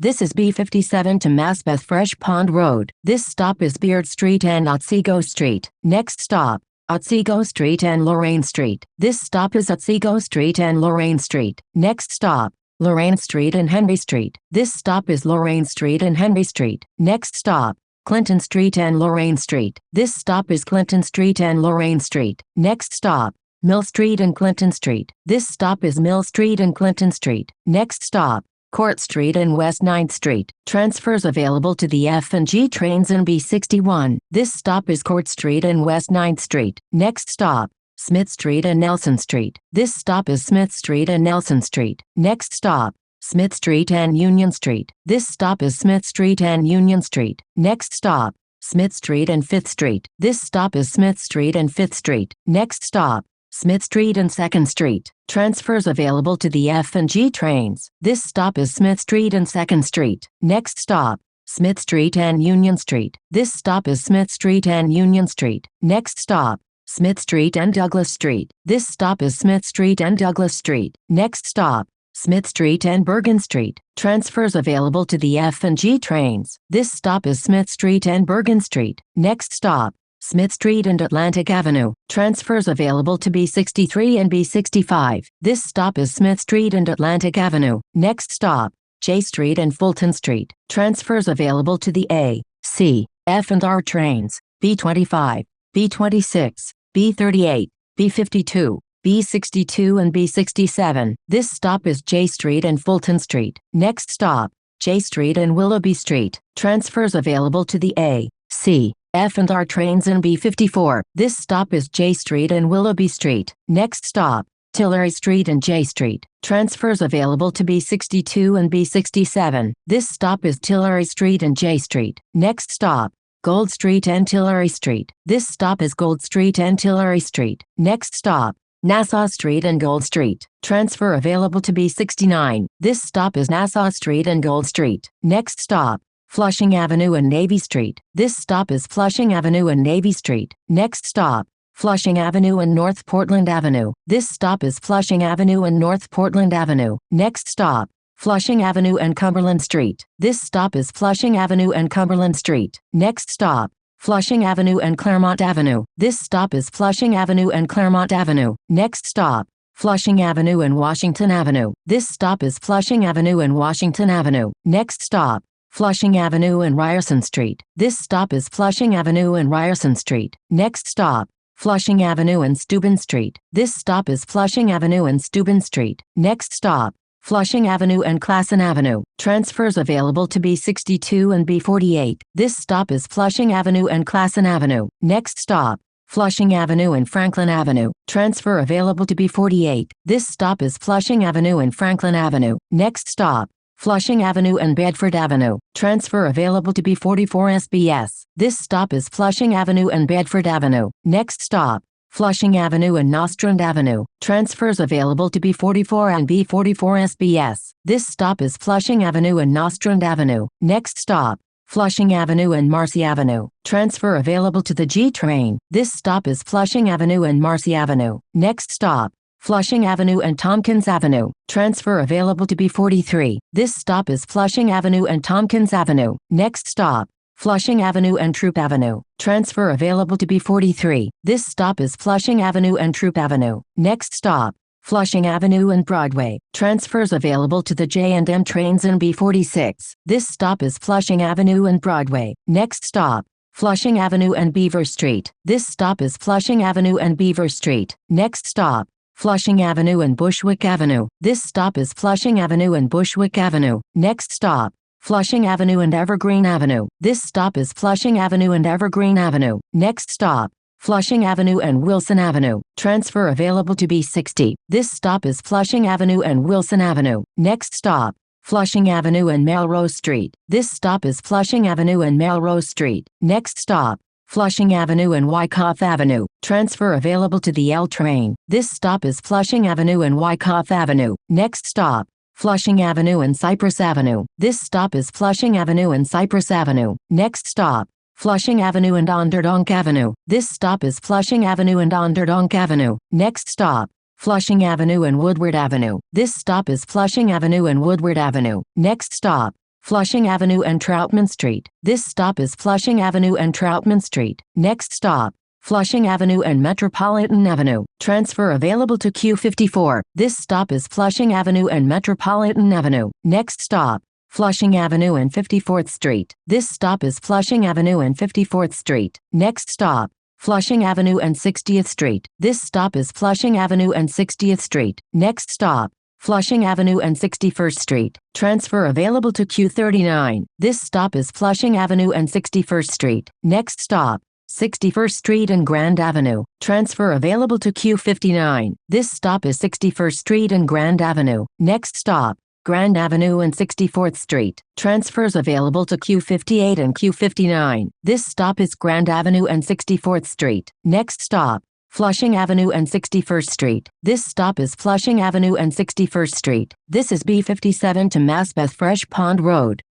This is B57 to Maspeth-Fresh Pond Rd. This stop is Beard Street and Otsego Street. Next stop, Otsego Street and Lorraine Street. This stop is Otsego Street and Lorraine Street. Next stop, Lorraine Street and Henry Street. This stop is Lorraine Street and Henry Street. Next stop, Clinton Street and Lorraine Street. This stop is Clinton Street and Lorraine Street. Next stop, Mill Street and Clinton Street. This stop is Mill Street and Clinton Street. Next stop, Court Street and West 9th Street. Transfers available to the F and G trains in B61. This stop is Court Street and West 9th Street. Next stop, Smith Street and Nelson Street. This stop is Smith Street and Nelson Street. Next stop, Smith Street and Union Street. This stop is Smith Street and Union Street. Next stop, Smith Street and 5th Street. This stop is Smith Street and 5th Street. Next stop, Smith Street and 2nd Street. Transfers available to the F and G trains. This stop is Smith Street and 2nd Street. Next stop, Smith Street and Union Street. This stop is Smith Street and Union Street. Next stop, Smith Street and Douglas Street. This stop is Smith Street and Douglas Street. Next stop, Smith Street and Bergen Street. Transfers available to the F and G trains. This stop is Smith Street and Bergen Street. Next stop, Smith Street and Atlantic Avenue. Transfers available to B63 and B65. This stop is Smith Street and Atlantic Avenue. Next stop, J Street and Fulton Street. Transfers available to the A, C, F and R trains. B25, B26, B38, B52, B62 and B67. This stop is J Street and Fulton Street. Next stop, J Street and Willoughby Street. Transfers available to the A, C, F and R trains in B54. This stop is J Street and Willoughby Street. Next stop, Tillery Street and J Street. Transfers available to B62 and B67. This stop is Tillery Street and J Street. Next stop, Gold Street and Tillery Street. This stop is Gold Street and Tillery Street. Next stop, Nassau Street and Gold Street. Transfer available to B69. This stop is Nassau Street and Gold Street. Next stop, Flushing Avenue and Navy Street. This stop is Flushing Avenue and Navy Street. Next stop, Flushing Avenue and North Portland Avenue. This stop is Flushing Avenue and North Portland Avenue. Next stop, Flushing Avenue and Cumberland Street. This stop is Flushing Avenue and Cumberland Street. Next stop, Flushing Avenue and Claremont Avenue. This stop is Flushing Avenue and Claremont Avenue. Next stop, Flushing Avenue and Washington Avenue. This stop is Flushing Avenue and Washington Avenue. Next stop, Flushing Avenue and Ryerson Street. This stop is Flushing Avenue and Ryerson Street. Next stop, Flushing Avenue and Steuben Street. This stop is Flushing Avenue and Steuben Street. Next stop, Flushing Avenue and Classen Avenue. Transfers available to B62 and B48. This stop is Flushing Avenue and Classen Avenue. Next stop, Flushing Avenue and Franklin Avenue. Transfer available to B48. This stop is Flushing Avenue and Franklin Avenue. Next stop, Flushing Avenue and Bedford Avenue. Transfer available to B44 SBS. This stop is Flushing Avenue and Bedford Avenue. Next stop, Flushing Avenue and Nostrand Avenue. Transfers available to B44 and B44 SBS. This stop is Flushing Avenue and Nostrand Avenue. Next stop, Flushing Avenue and Marcy Avenue. Transfer available to the G train. This stop is Flushing Avenue and Marcy Avenue. Next stop, Flushing Avenue and Tompkins Avenue. Transfer available to B43. This stop is Flushing Avenue and Tompkins Avenue. Next stop, Flushing Avenue and Troop Avenue. Transfer available to B43. This stop is Flushing Avenue and Troop Avenue. Next stop, Flushing Avenue and Broadway. Transfers available to the J&M trains in B46. This stop is Flushing Avenue and Broadway. Next stop, Flushing Avenue and Beaver Street. This stop is Flushing Avenue and Beaver Street. Next stop, Flushing Avenue and Bushwick Avenue. This stop is Flushing Avenue and Bushwick Avenue. Next stop, Flushing Avenue and Evergreen Avenue. This stop is Flushing Avenue and Evergreen Avenue. Next stop, Flushing Avenue and Wilson Avenue. Transfer available to B60. This stop is Flushing Avenue and Wilson Avenue. Next stop, Flushing Avenue and Melrose Street. This stop is Flushing Avenue and Melrose Street. Next stop, Flushing Avenue and Wyckoff Avenue. Transfer available to the L train. This stop is Flushing Avenue and Wyckoff Avenue. Next stop, Flushing Avenue and Cypress Avenue. This stop is Flushing Avenue and Cypress Avenue. Next stop, Flushing Avenue and Onderdonk Avenue. This stop is Flushing Avenue and Onderdonk Avenue. Next stop, Flushing Avenue and Woodward Avenue. This stop is Flushing Avenue and Woodward Avenue. Next stop, Flushing Avenue and Troutman Street. This stop is Flushing Avenue and Troutman Street. Next stop, Flushing Avenue and Metropolitan Avenue. Transfer available to Q54. This stop is Flushing Avenue and Metropolitan Avenue. Next stop, Flushing Avenue and 54th Street. This stop is Flushing Avenue and 54th Street. Next stop, Flushing Avenue and 60th Street. This stop is Flushing Avenue and 60th Street. Next stop, Flushing Avenue and 61st Street. Transfer available to Q39. This stop is Flushing Avenue and 61st Street. Next stop, 61st Street and Grand Avenue. Transfer available to Q59. This stop is 61st Street and Grand Avenue. Next stop, Grand Avenue and 64th Street. Transfers available to Q58 and Q59. This stop is Grand Avenue and 64th Street. Next stop, Flushing Avenue and 61st Street. This stop is Flushing Avenue and 61st Street. This is B57 to Maspeth-Fresh Pond Rd.